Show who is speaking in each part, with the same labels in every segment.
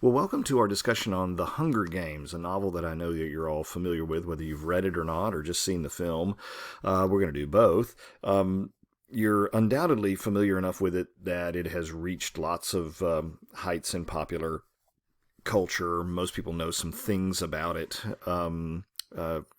Speaker 1: Well, welcome to our discussion on The Hunger Games, a novel that I know that you're all familiar with, whether you've read it or not, or just seen the film. We're going to do both. You're undoubtedly familiar enough with it that it has reached lots of heights in popular culture. Most people know some things about it.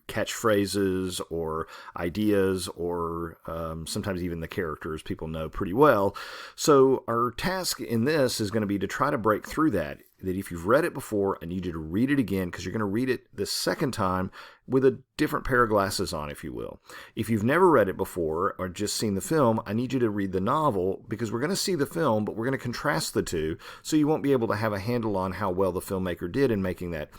Speaker 1: Catchphrases or ideas or sometimes even the characters people know pretty well. So our task in this is going to be to try to break through that. That if you've read it before, I need you to read it again because you're going to read it the second time with a different pair of glasses on, if you will. If you've never read it before or just seen the film, I need you to read the novel because we're going to see the film, but we're going to contrast the two so you won't be able to have a handle on how well the filmmaker did in making that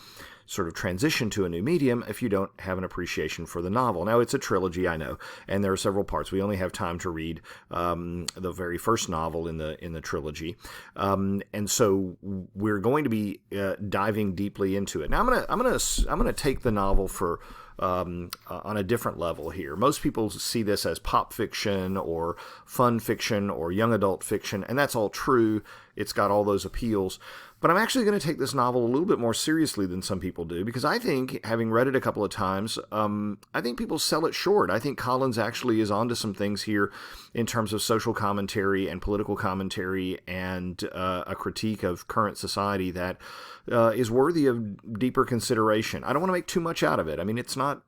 Speaker 1: sort of transition to a new medium if you don't have an appreciation for the novel. Now, it's a trilogy, I know, and there are several parts. We only have time to read the very first novel in the trilogy, and so we're going to be diving deeply into it. Now, I'm gonna take the novel for on a different level here. Most people see this as pop fiction or fun fiction or young adult fiction, and that's all true. It's got all those appeals. But I'm actually going to take this novel a little bit more seriously than some people do because I think, having read it a couple of times, I think people sell it short. I think Collins actually is onto some things here in terms of social commentary and political commentary and a critique of current society that is worthy of deeper consideration. I don't want to make too much out of it. I mean, it's not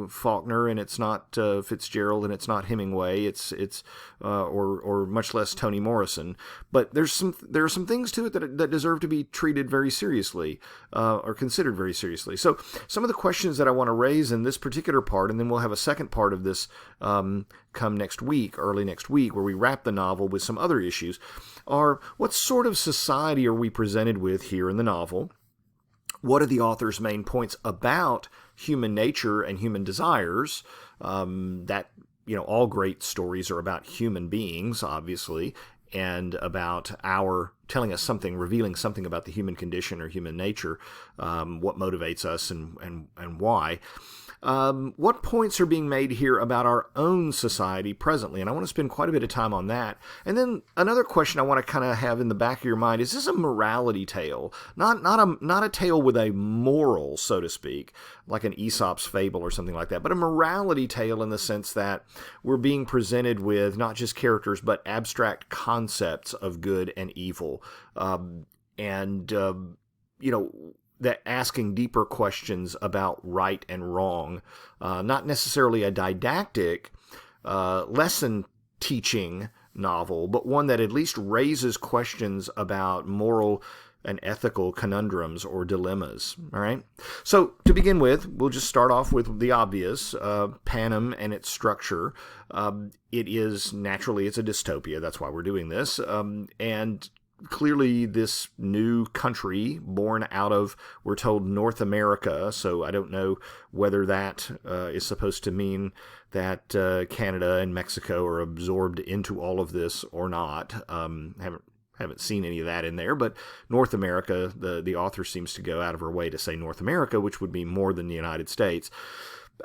Speaker 1: Faulkner, and it's not Fitzgerald, and it's not Hemingway. It's or much less Toni Morrison. But there are some things to it that deserve to be treated very seriously or considered very seriously. So some of the questions that I want to raise in this particular part, and then we'll have a second part of this come early next week, where we wrap the novel with some other issues, are what sort of society are we presented with here in the novel? What are the author's main points about human nature and human desires? All great stories are about human beings, obviously, and about telling us something, revealing something about the human condition or human nature, what motivates us and why. What points are being made here about our own society presently? And I want to spend quite a bit of time on that. And then another question I want to kind of have in the back of your mind is this a morality tale? Not a tale with a moral, so to speak, like an Aesop's fable or something like that, but a morality tale in the sense that we're being presented with not just characters, but abstract concepts of good and evil. That asking deeper questions about right and wrong, not necessarily a didactic lesson teaching novel, but one that at least raises questions about moral and ethical conundrums or dilemmas. All right. So to begin with, we'll just start off with the obvious, Panem and its structure. It's a dystopia. That's why we're doing this. And clearly this new country born out of, we're told, North America, so I don't know whether that is supposed to mean that Canada and Mexico are absorbed into all of this or not. Haven't seen any of that in there, but North America, the author seems to go out of her way to say North America, which would be more than the United States.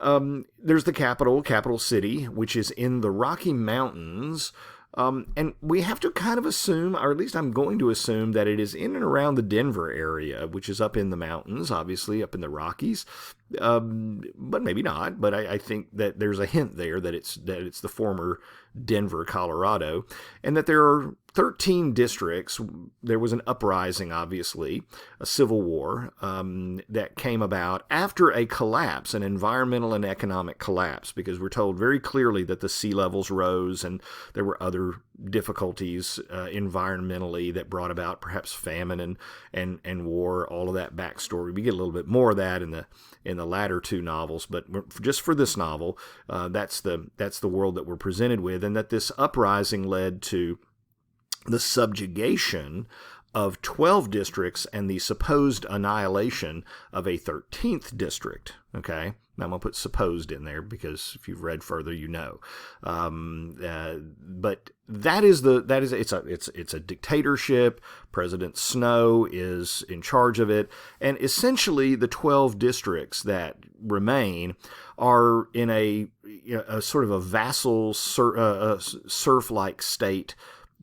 Speaker 1: There's the capital city, which is in the Rocky Mountains. And we have to kind of assume, or at least I'm going to assume, that it is in and around the Denver area, which is up in the mountains, obviously up in the Rockies, but maybe not. But I think that there's a hint there that it's the former Denver, Colorado, and that there are 13 districts. There was an uprising, obviously, a civil war that came about after a collapse, an environmental and economic collapse, because we're told very clearly that the sea levels rose and there were other difficulties environmentally that brought about perhaps famine and war, all of that backstory. We get a little bit more of that in the latter two novels, but just for this novel, that's the world that we're presented with, and that this uprising led to the subjugation of 12 districts and the supposed annihilation of a 13th district. Okay, now I'm gonna put supposed in there because if you've read further, you know. But it's a dictatorship. President Snow is in charge of it, and essentially the 12 districts that remain are in a sort of a vassal serf-like state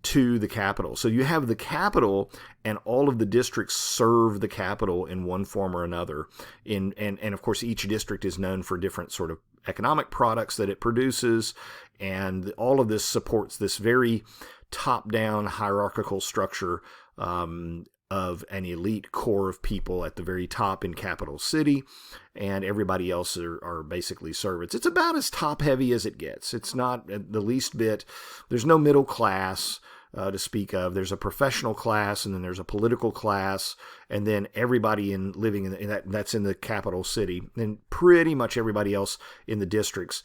Speaker 1: to the capital. So you have the capital, and all of the districts serve the capital in one form or another. And of course, each district is known for different sort of economic products that it produces, and all of this supports this very top-down hierarchical structure of an elite core of people at the very top in capital city, and everybody else are basically servants. It's about as top-heavy as it gets. It's not the least bit. There's no middle class to speak of. There's a professional class, and then there's a political class, and then everybody living in that's in the capital city. And pretty much everybody else in the districts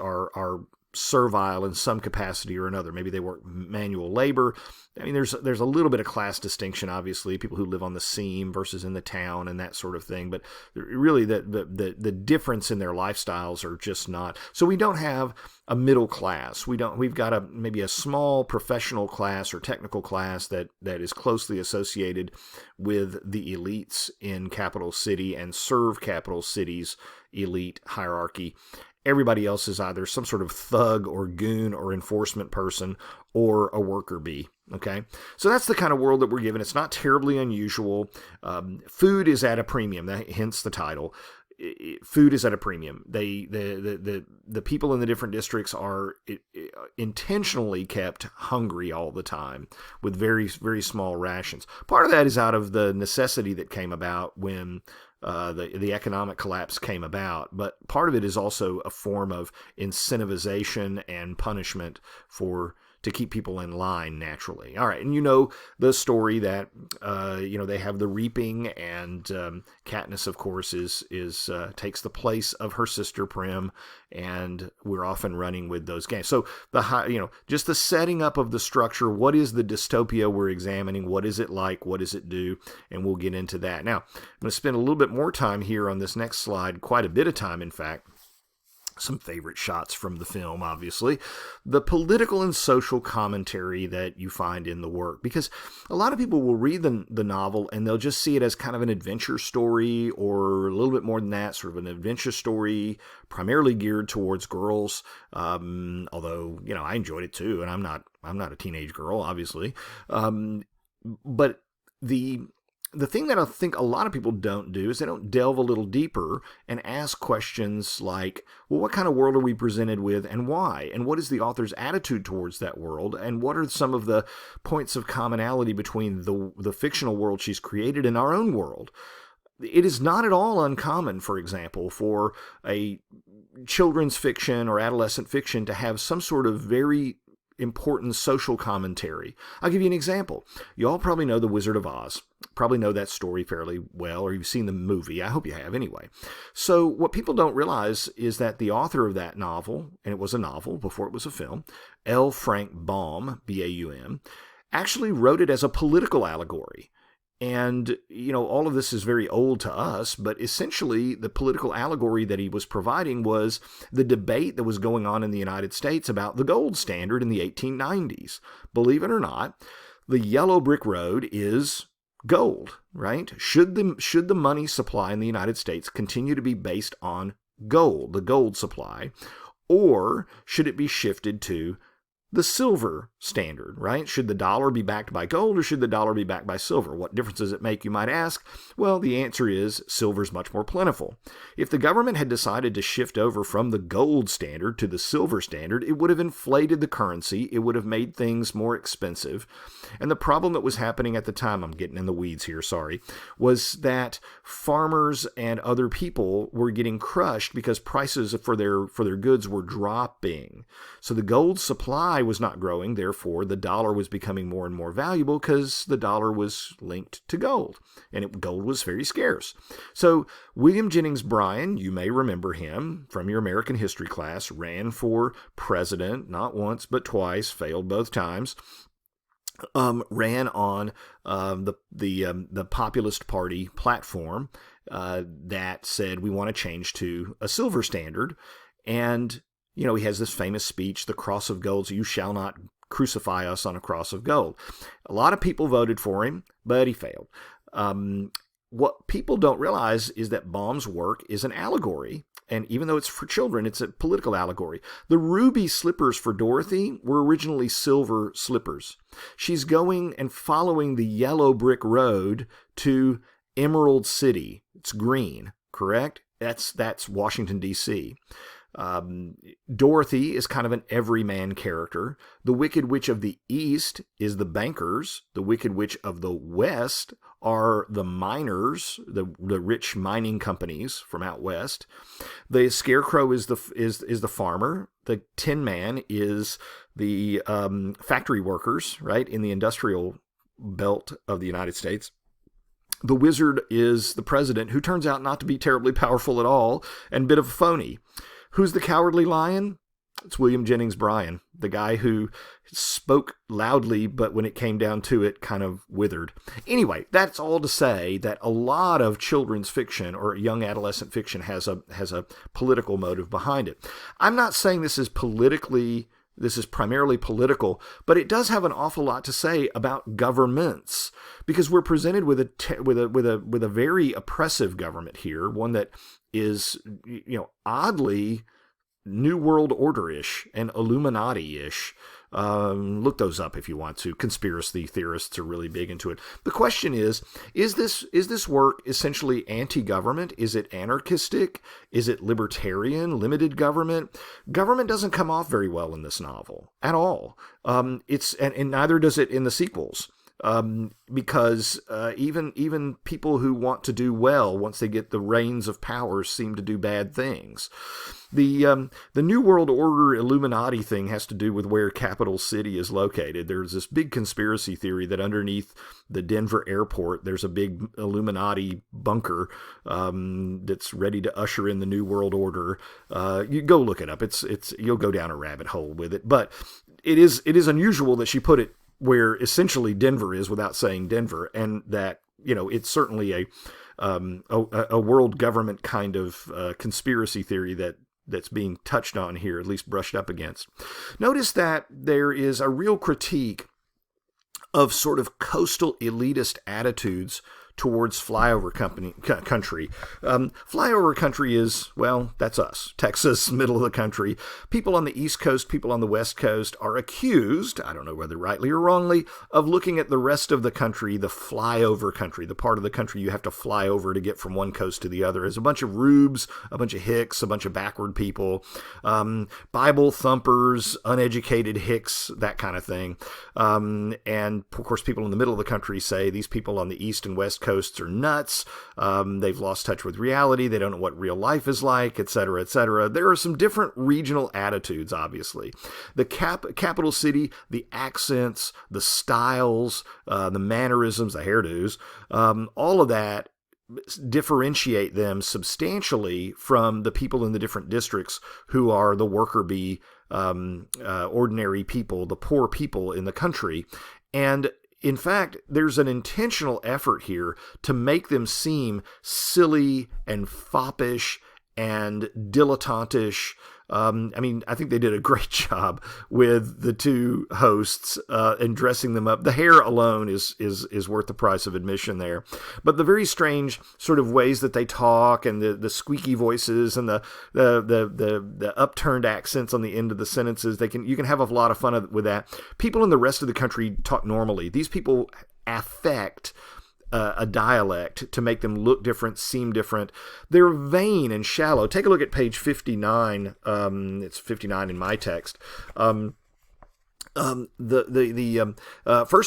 Speaker 1: are servile in some capacity or another. Maybe they work manual labor. I mean, there's a little bit of class distinction, obviously, people who live on the seam versus in the town and that sort of thing. But really, the difference in their lifestyles are just not. So we don't have a middle class. We've got maybe a small professional class or technical class that is closely associated with the elites in capital city and serve capital cities' elite hierarchy. Everybody else is either some sort of thug or goon or enforcement person or a worker bee. Okay, so that's the kind of world that we're given. It's not terribly unusual. Food is at a premium, hence the title. Food is at a premium. The people in the different districts are intentionally kept hungry all the time with very, very small rations. Part of that is out of the necessity that came about when the economic collapse came about, but part of it is also a form of incentivization and punishment to keep people in line naturally. All right, and you know the story that they have the reaping, and Katniss, of course, takes the place of her sister Prim, and we're often running with those games. So just the setting up of the structure. What is the dystopia we're examining? What is it like? What does it do? And we'll get into that. Now, I'm going to spend a little bit more time here on this next slide, quite a bit of time, in fact. Some favorite shots from the film, obviously. The political and social commentary that you find in the work. Because a lot of people will read the novel and they'll just see it as kind of an adventure story, or a little bit more than that, sort of an adventure story primarily geared towards girls. Although, I enjoyed it too, and I'm not a teenage girl, obviously. But the thing that I think a lot of people don't do is they don't delve a little deeper and ask questions like, well, what kind of world are we presented with and why? And what is the author's attitude towards that world? And what are some of the points of commonality between the fictional world she's created and our own world? It is not at all uncommon, for example, for a children's fiction or adolescent fiction to have some sort of very important social commentary. I'll give you an example. You all probably know The Wizard of Oz. Probably know that story fairly well, or you've seen the movie. I hope you have anyway. So what people don't realize is that the author of that novel, and it was a novel before it was a film, L. Frank Baum, B-A-U-M, actually wrote it as a political allegory. And, all of this is very old to us, but essentially the political allegory that he was providing was the debate that was going on in the United States about the gold standard in the 1890s. Believe it or not, the yellow brick road is gold, right? Should the money supply in the United States continue to be based on gold, the gold supply, or should it be shifted to the silver standard, right? Should the dollar be backed by gold, or should the dollar be backed by silver? What difference does it make, you might ask? Well, the answer is silver's much more plentiful. If the government had decided to shift over from the gold standard to the silver standard, it would have inflated the currency. It would have made things more expensive. And the problem that was happening at the time, I'm getting in the weeds here, sorry, was that farmers and other people were getting crushed because prices for their goods were dropping. So the gold supply was not growing. Therefore, the dollar was becoming more and more valuable because the dollar was linked to gold, and gold was very scarce. So William Jennings Bryan, you may remember him from your American history class, ran for president, not once but twice, failed both times. Ran on the Populist Party platform that said we want to change to a silver standard. And he has this famous speech, the cross of gold, so you shall not crucify us on a cross of gold. A lot of people voted for him, but he failed. what people don't realize is that Baum's work is an allegory, and even though it's for children, it's a political allegory. The ruby slippers for Dorothy were originally silver slippers. She's going and following the yellow brick road to Emerald City. It's green, correct? That's Washington, D.C. Dorothy is kind of an everyman character. The Wicked Witch of the East is the bankers. The Wicked Witch of the West are the miners, the rich mining companies from out west. The Scarecrow is the farmer. The Tin Man is the factory workers, right, in the industrial belt of the United States. The Wizard is the president, who turns out not to be terribly powerful at all and a bit of a phony. Who's the Cowardly Lion? It's William Jennings Bryan, the guy who spoke loudly, but when it came down to it, kind of withered. Anyway, that's all to say that a lot of children's fiction or young adolescent fiction has a political motive behind it. I'm not saying this is primarily political, but it does have an awful lot to say about governments, because we're presented with a very oppressive government here, one that is, oddly New World Order-ish and Illuminati-ish. Look those up if you want to. Conspiracy theorists are really big into it. The question is this work essentially anti-government? Is it anarchistic? Is it libertarian, limited government? Government doesn't come off very well in this novel at all. And neither does it in the sequels. Because even people who want to do well, once they get the reins of power, seem to do bad things. The New World Order Illuminati thing has to do with where Capital City is located. There's this big conspiracy theory that underneath the Denver airport, there's a big Illuminati bunker that's ready to usher in the New World Order. You go look it up. It's you'll go down a rabbit hole with it. But it is unusual that she put it where essentially Denver is without saying Denver, and that, it's certainly a world government kind of conspiracy theory that's being touched on here, at least brushed up against. Notice that there is a real critique of sort of coastal elitist attitudes towards flyover country. Flyover country is, well, that's us. Texas, middle of the country. People on the East Coast, people on the West Coast are accused, I don't know whether rightly or wrongly, of looking at the rest of the country, the flyover country, the part of the country you have to fly over to get from one coast to the other, as a bunch of rubes, a bunch of hicks, a bunch of backward people, Bible thumpers, uneducated hicks, that kind of thing. And of course, people in the middle of the country say these people on the East and West coasts are nuts. They've lost touch with reality. They don't know what real life is like, et cetera, et cetera. There are some different regional attitudes, obviously. The capital city, the accents, the styles, the mannerisms, the hairdos, all of that differentiate them substantially from the people in the different districts who are the worker bee, ordinary people, the poor people in the country. And in fact, there's an intentional effort here to make them seem silly and foppish and dilettantish. I think they did a great job with the two hosts and dressing them up. The hair alone is worth the price of admission there. But the very strange sort of ways that they talk, and the squeaky voices, and the upturned accents on the end of the sentences, you can have a lot of fun with that. People in the rest of the country talk normally. These people affect a dialect to make them look different, seem different. They're vain and shallow. Take a look at page 59. It's 59 in my text. First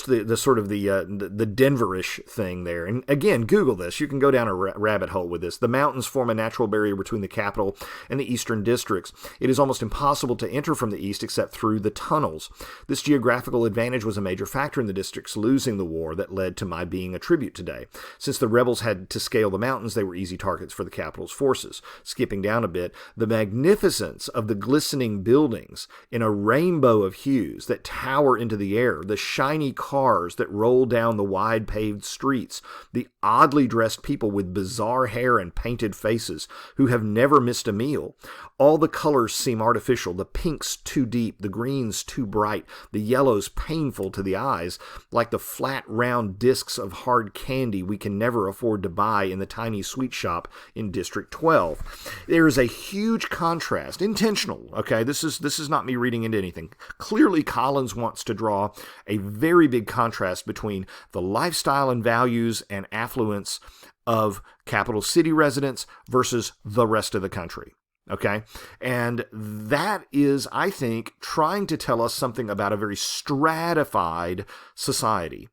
Speaker 1: the sort of the Denver-ish thing there, and again, Google this. You can go down a rabbit hole with this. The mountains form a natural barrier between the capital and the eastern districts. It is almost impossible to enter from the east except through the tunnels. This geographical advantage was a major factor in the districts losing the war that led to my being a tribute today. Since the rebels had to scale the mountains, they were easy targets for the capital's forces. Skipping down a bit, the magnificence of the glistening buildings in a rainbow of hues that tower into the air, the shiny cars that roll down the wide paved streets, the oddly dressed people with bizarre hair and painted faces who have never missed a meal. All the colors seem artificial, the pinks too deep, the greens too bright, the yellows painful to the eyes, like the flat round discs of hard candy we can never afford to buy in the tiny sweet shop in District 12. There is a huge contrast, intentional, okay? This is not me reading into anything. Clearly, Collins wants to draw a very big contrast between the lifestyle and values and affluence of capital city residents versus the rest of the country. Okay? And that is, I think, trying to tell us something about a very stratified society.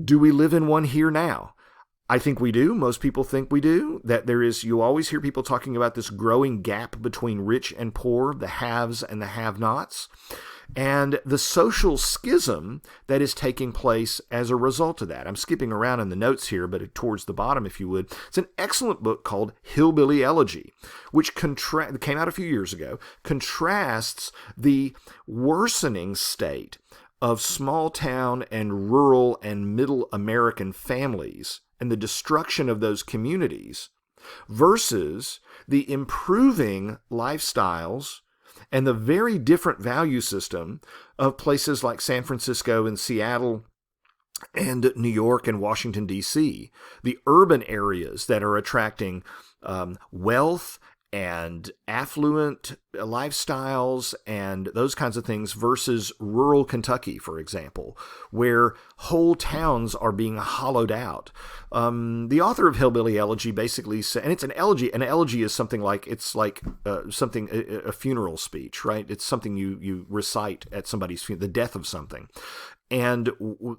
Speaker 1: Do we live in one here now? I think we do. Most people think we do. That there is, you always hear people talking about this growing gap between rich and poor, the haves and the have-nots, and the social schism that is taking place as a result of that. I'm skipping around in the notes here, but towards the bottom, if you would. It's an excellent book called Hillbilly Elegy, which came out a few years ago, contrasts the worsening state of small town and rural and middle American families and the destruction of those communities versus the improving lifestyles and the very different value system of places like San Francisco and Seattle and New York and Washington, D.C., the urban areas that are attracting wealth and affluent lifestyles and those kinds of things versus rural Kentucky, for example, where whole towns are being hollowed out. The author of Hillbilly Elegy basically said, and it's an elegy. An elegy is something like, it's like something, a funeral speech, right? It's something you recite at somebody's funeral, the death of something. And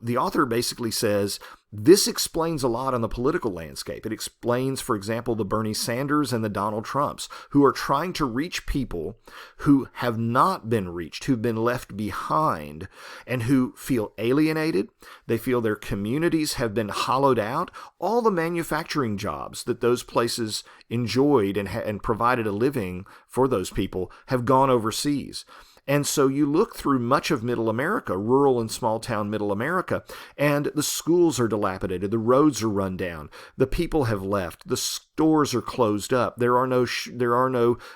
Speaker 1: the author basically says, this explains a lot on the political landscape. It explains, for example, the Bernie Sanders and the Donald Trumps, who are trying to reach people who have not been reached, who've been left behind, and who feel alienated. They feel their communities have been hollowed out. All the manufacturing jobs that those places enjoyed and provided a living for those people have gone overseas. And so you look through much of Middle America, rural and small town Middle America, and the schools are dilapidated, the roads are run down, the people have left, the stores are closed up, there are no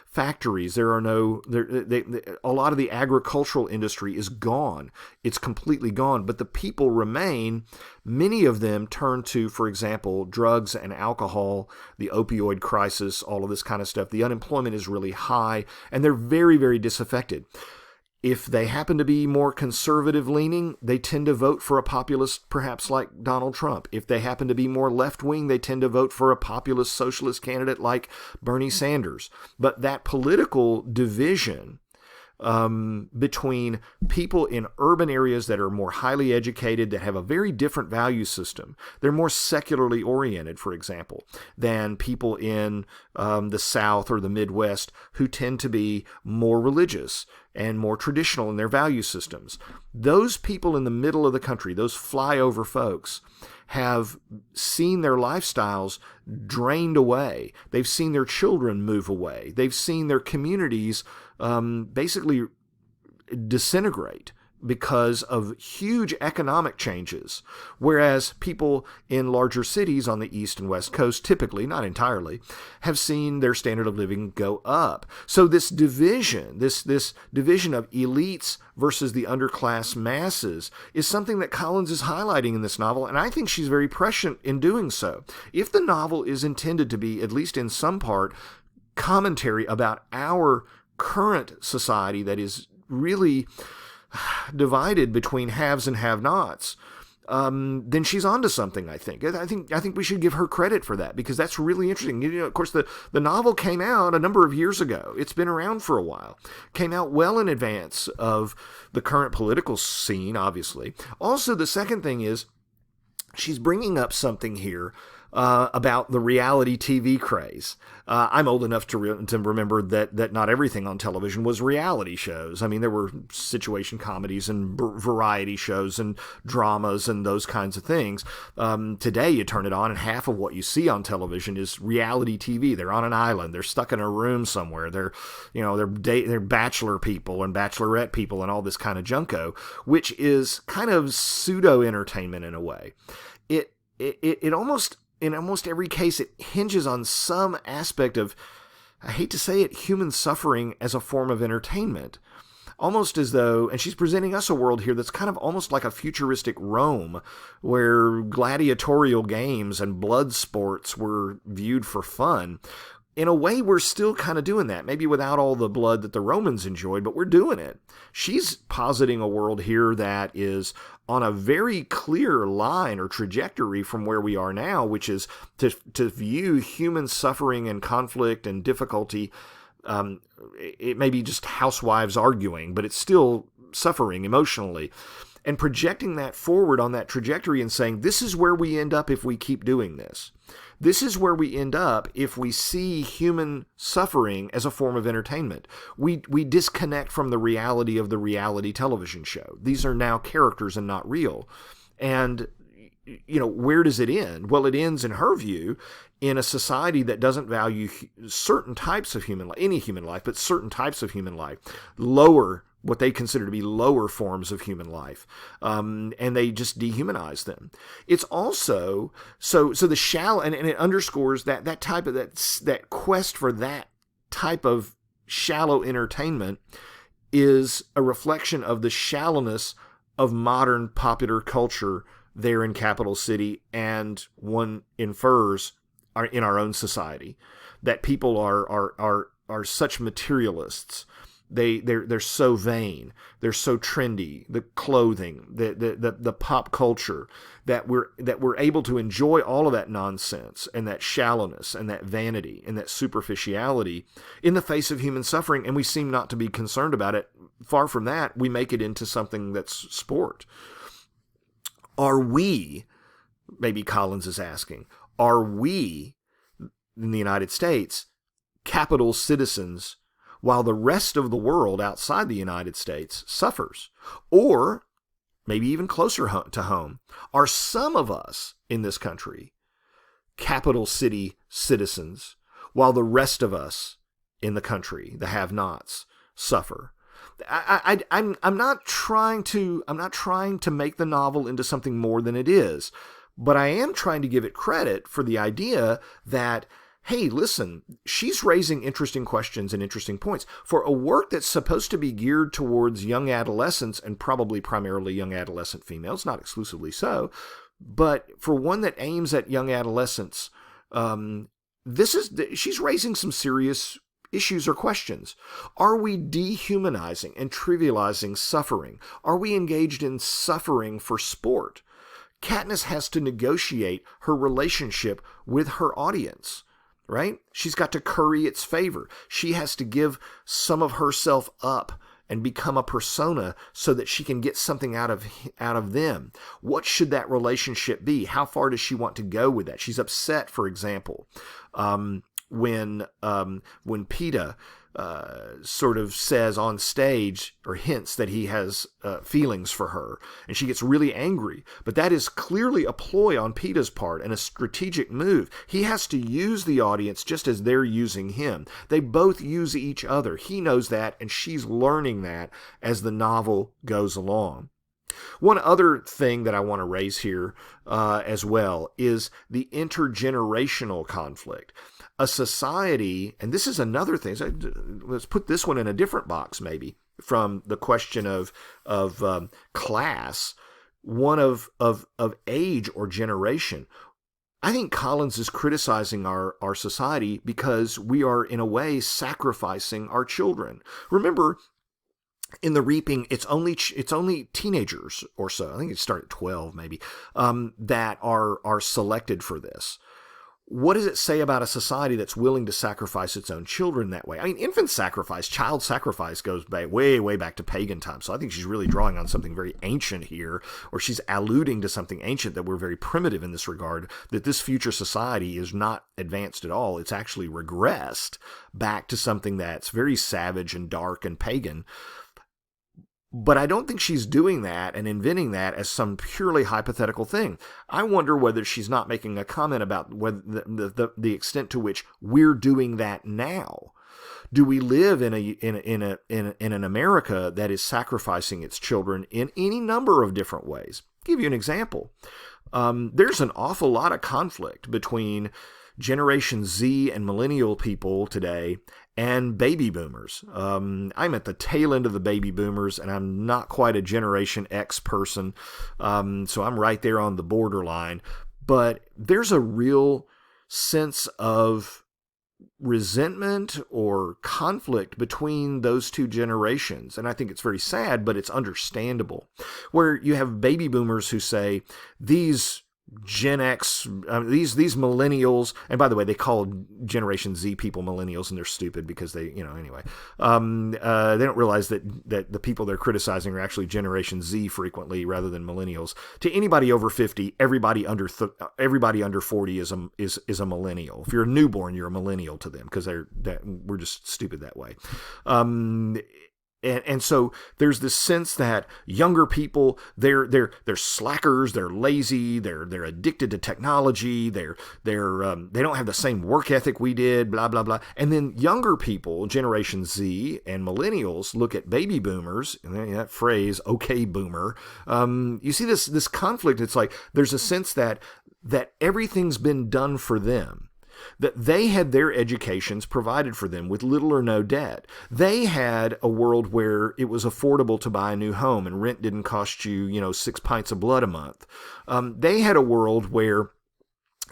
Speaker 1: factories, a lot of the agricultural industry is gone. It's completely gone, but the people remain. Many of them turn to, for example, drugs and alcohol, the opioid crisis, all of this kind of stuff. The unemployment is really high, and they're very, very disaffected. If they happen to be more conservative-leaning, they tend to vote for a populist, perhaps like Donald Trump. If they happen to be more left-wing, they tend to vote for a populist socialist candidate like Bernie Sanders. But that political division between people in urban areas that are more highly educated, that have a very different value system. They're more secularly oriented, for example, than people in the South or the Midwest who tend to be more religious and more traditional in their value systems. Those people in the middle of the country, those flyover folks, have seen their lifestyles drained away. They've seen their children move away. They've seen their communities basically disintegrate because of huge economic changes, whereas people in larger cities on the East and West Coast, typically, not entirely, have seen their standard of living go up. So this division, this division of elites versus the underclass masses is something that Collins is highlighting in this novel, and I think she's very prescient in doing so. If the novel is intended to be, at least in some part, commentary about our current society that is really divided between haves and have-nots, then she's onto something, I think. I think we should give her credit for that, because that's really interesting. You know, of course, the novel came out a number of years ago. It's been around for a while. Came out well in advance of the current political scene, obviously. Also, the second thing is she's bringing up something here about the reality TV craze. I'm old enough to remember that not everything on television was reality shows. I mean, there were situation comedies and variety shows and dramas and those kinds of things. Today, you turn it on, and half of what you see on television is reality TV. They're on an island. They're stuck in a room somewhere. They're bachelor people and bachelorette people and all this kind of junko, which is kind of pseudo entertainment in a way. It almost, in almost every case, it hinges on some aspect of, I hate to say it, human suffering as a form of entertainment. Almost as though, and she's presenting us a world here that's kind of almost like a futuristic Rome, where gladiatorial games and blood sports were viewed for fun. In a way, we're still kind of doing that, maybe without all the blood that the Romans enjoyed, but we're doing it. She's positing a world here that is on a very clear line or trajectory from where we are now, which is to view human suffering and conflict and difficulty. It may be just housewives arguing, but it's still suffering emotionally. And projecting that forward on that trajectory and saying, this is where we end up if we keep doing this. This is where we end up if we see human suffering as a form of entertainment. We disconnect from the reality of the reality television show. These are now characters and not real. And, where does it end? Well, it ends, in her view, in a society that doesn't value certain types of human life, any human life, but certain types of human life, what they consider to be lower forms of human life, and they just dehumanize them. It's also so the shallow, and it underscores that type of that quest for that type of shallow entertainment is a reflection of the shallowness of modern popular culture there in Capital City, and one infers are in our own society, that people are such materialists. They're so vain. They're so trendy. The clothing, the pop culture, that we're able to enjoy all of that nonsense and that shallowness and that vanity and that superficiality in the face of human suffering, and we seem not to be concerned about it. Far from that, we make it into something that's sport. Are we, maybe Collins is asking, are we in the United States capital citizens while the rest of the world outside the United States suffers? Or, maybe even closer to home, are some of us in this country capital city citizens while the rest of us in the country, the have-nots, suffer? I'm not trying to make the novel into something more than it is, but I am trying to give it credit for the idea that, hey, listen, she's raising interesting questions and interesting points. For a work that's supposed to be geared towards young adolescents, and probably primarily young adolescent females, not exclusively so, but for one that aims at young adolescents, she's raising some serious issues or questions. Are we dehumanizing and trivializing suffering? Are we engaged in suffering for sport? Katniss has to negotiate her relationship with her audience, right? She's got to curry its favor. She has to give some of herself up and become a persona so that she can get something out of them. What should that relationship be? How far does she want to go with that? She's upset, for example, when Peeta sort of says on stage, or hints that he has feelings for her, and she gets really angry. But that is clearly a ploy on Peeta's part and a strategic move. He has to use the audience just as they're using him. They both use each other. He knows that, and she's learning that as the novel goes along. One other thing that I want to raise here as well is the intergenerational conflict. A society, and this is another thing, so let's put this one in a different box maybe, from the question of class, one of age or generation. I think Collins is criticizing our society because we are, in a way, sacrificing our children. Remember, in The Reaping, it's only teenagers or so, I think it started at 12 maybe, that are selected for this. what does it say about a society that's willing to sacrifice its own children that way? I mean, infant sacrifice, child sacrifice goes back, way, way back to pagan times. So I think she's really drawing on something very ancient here, or she's alluding to something ancient, that we're very primitive in this regard, that this future society is not advanced at all. It's actually regressed back to something that's very savage and dark and pagan. But I don't think she's doing that and inventing that as some purely hypothetical thing. I wonder whether she's not making a comment about whether the extent to which we're doing that now. Do we live in an America that is sacrificing its children in any number of different ways? I'll give you an example. There's an awful lot of conflict between Generation Z and millennial people today and baby boomers. I'm at the tail end of the baby boomers, and I'm not quite a Generation X person, so I'm right there on the borderline. But there's a real sense of resentment or conflict between those two generations. And I think it's very sad, but it's understandable. Where you have baby boomers who say, these Gen X, these millennials, and by the way, they call Generation Z people millennials, and they're stupid because they, anyway, they don't realize that the people they're criticizing are actually Generation Z frequently rather than millennials. To anybody over 50, everybody under 40 is a millennial. If you're a newborn, you're a millennial to them because we're just stupid that way. And so there's this sense that younger people, they're slackers, they're lazy, they're addicted to technology, they don't have the same work ethic we did, blah blah blah. And then younger people, Generation Z and millennials, look at baby boomers, and that phrase, okay boomer. You see this conflict. It's like there's a sense that everything's been done for them. That they had their educations provided for them with little or no debt. They had a world where it was affordable to buy a new home and rent didn't cost you, 6 pints of blood a month. They had a world where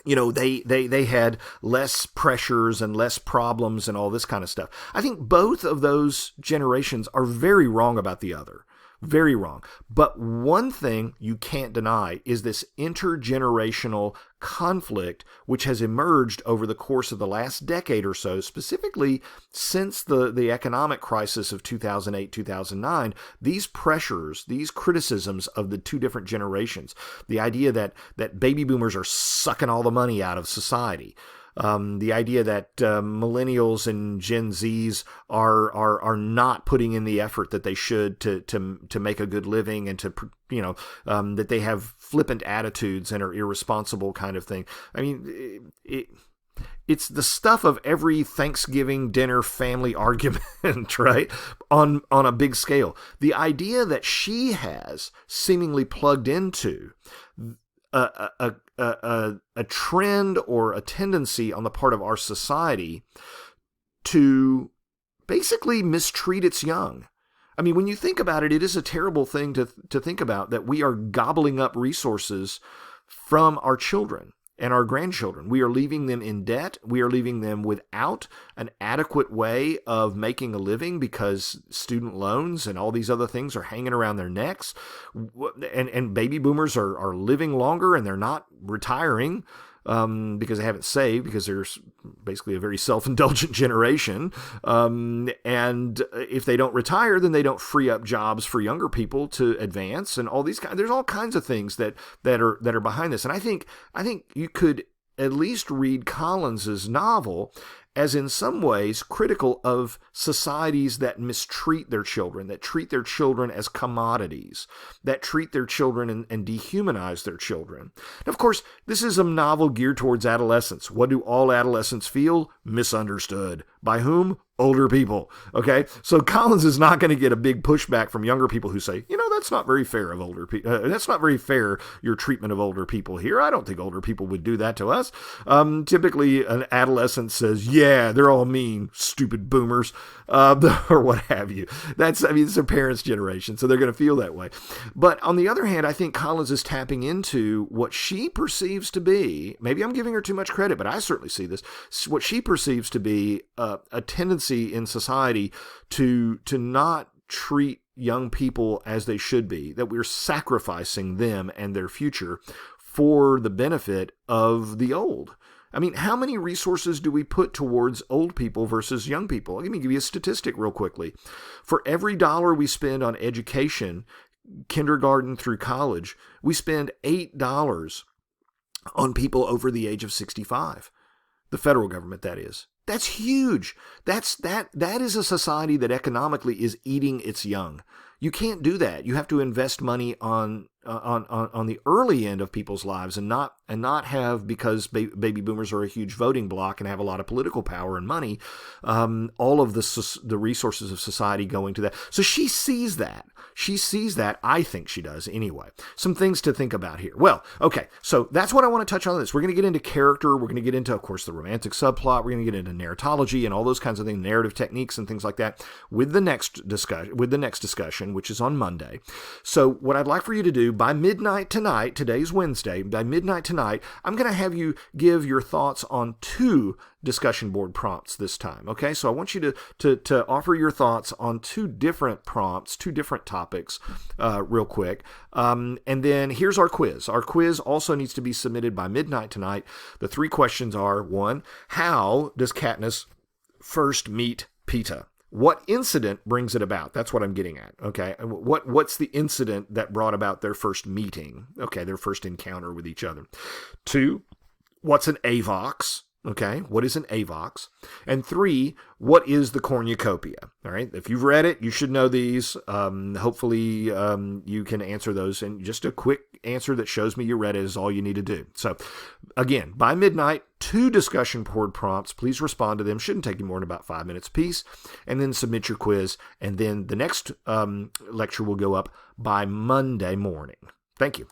Speaker 1: they had less pressures and less problems and all this kind of stuff. I think both of those generations are very wrong about the other. Very wrong. But one thing you can't deny is this intergenerational conflict which has emerged over the course of the last decade or so, specifically since the economic crisis of 2008, 2009. These pressures, these criticisms of the two different generations, the idea that baby boomers are sucking all the money out of society, the idea that millennials and Gen Zs are not putting in the effort that they should to make a good living and to that they have flippant attitudes and are irresponsible kind of thing. I mean, it's the stuff of every Thanksgiving dinner family argument, right? On a big scale. The idea that she has seemingly plugged into a trend or a tendency on the part of our society to basically mistreat its young. I mean, when you think about it, it is a terrible thing to think about, that we are gobbling up resources from our children and our grandchildren. We are leaving them in debt. We are leaving them without an adequate way of making a living because student loans and all these other things are hanging around their necks. And baby boomers are living longer and they're not retiring because they haven't saved, because they're basically a very self-indulgent generation. And if they don't retire, then they don't free up jobs for younger people to advance, and all these kinds. There's all kinds of things that are behind this. And I think you could at least read Collins's novel as in some ways critical of societies that mistreat their children, that treat their children as commodities, that treat their children and dehumanize their children. And of course, this is a novel geared towards adolescents. What do all adolescents feel? Misunderstood. By whom? Older people. Okay, so Collins is not going to get a big pushback from younger people who say, that's not very fair of older people. That's not very fair, your treatment of older people here. I don't think older people would do that to us. Typically, an adolescent says, yeah, they're all mean, stupid boomers, or what have you. It's their parents' generation, so they're going to feel that way. But on the other hand, I think Collins is tapping into what she perceives to be, maybe I'm giving her too much credit, but I certainly see this, what she perceives to be a tendency in society to not treat young people as they should be, that we're sacrificing them and their future for the benefit of the old. I mean, how many resources do we put towards old people versus young people? Let me give you a statistic real quickly. For every dollar we spend on education, kindergarten through college, we spend $8 on people over the age of 65. The federal government, that is. That's huge. That is a society that economically is eating its young. You can't do that. You have to invest money on the early end of people's lives and not have, because baby boomers are a huge voting bloc and have a lot of political power and money, all of the resources of society going to that. So she sees that. She sees that. I think she does anyway. Some things to think about here. Well, okay, so that's what I want to touch on this. We're going to get into character. We're going to get into, of course, the romantic subplot. We're going to get into narratology and all those kinds of things, narrative techniques and things like that with the next discussion, which is on Monday. So what I'd like for you to do by midnight tonight, today's Wednesday, by midnight tonight, I'm going to have you give your thoughts on 2 discussion board prompts this time. Okay, so I want you to offer your thoughts on 2 different prompts, 2 different topics, real quick. And then here's our quiz. Our quiz also needs to be submitted by midnight tonight. The 3 questions are: 1, how does Katniss first meet Peeta? What incident brings it about? That's what I'm getting at. Okay, what's the incident that brought about their first meeting? Okay, their first encounter with each other. 2, what's an avox? Okay, what is an avox? And 3, what is the cornucopia? All right, if you've read it, you should know these. Hopefully, you can answer those. And just a quick answer that shows me you read it is all you need to do. So, again, by midnight, 2 discussion board prompts. Please respond to them. Shouldn't take you more than about 5 minutes apiece. And then submit your quiz. And then the next lecture will go up by Monday morning. Thank you.